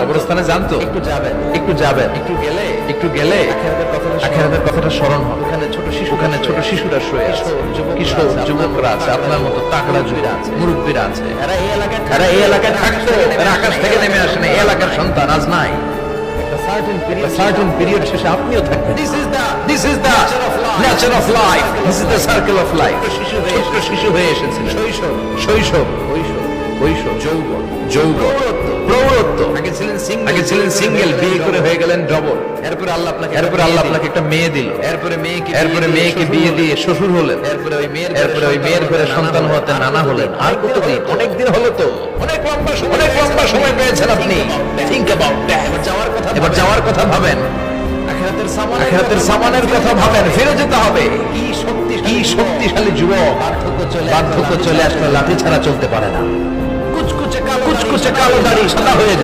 কবরস্থানে যান তো, একটু যাবেন, একটু গেলে আখিরাতের কথাটা স্মরণ হবে। ওখানে ছোট শিশুরা শুয়ে আছে, কিশোর যুবকরা আছে, আপনার মতো তাকড়া মুরব্বীরা আছে। এরা এই এলাকায় থাকতো, এরা আকাশ থেকে নেমে আসে না, এই এলাকার সন্তান আজ নাই। সার্টেন পিরিয়ড শেষে আপনিও থাকবেন। This is the nature of life, this is the circle of life. ছোট্ট শিশু হয়ে এসেছিলেন, শৈশব, কৈশোর, প্রৌঢ়ত্ব। আগে ছিলেন সিঙ্গেল, বিয়ে করে হয়ে গেলেন ডবল। এরপরে আল্লাহ আপনাকে একটা মেয়ে দিল, এরপরে মেয়েকে বিয়ে দিয়ে শ্বশুর হলেন, এরপরে ওই মেয়ের ঘরে সন্তান হতে নানা হলেন। আর কতদিন? অনেকদিন হলো তো, অনেক লম্বা সময় পেয়েছেন আপনি। Think about that. এবার যাওয়ার কথা ভাবেন, আখিরাতের সামানের কথা ভাবেন। ফিরে যেতে হবে। কি শক্তিশালী যুবক, বার্ধক্য চলে আসলে লাঠি ছাড়া চলতে পারে না। কুচকুচে কালো দাড়ি সাদা হয়ে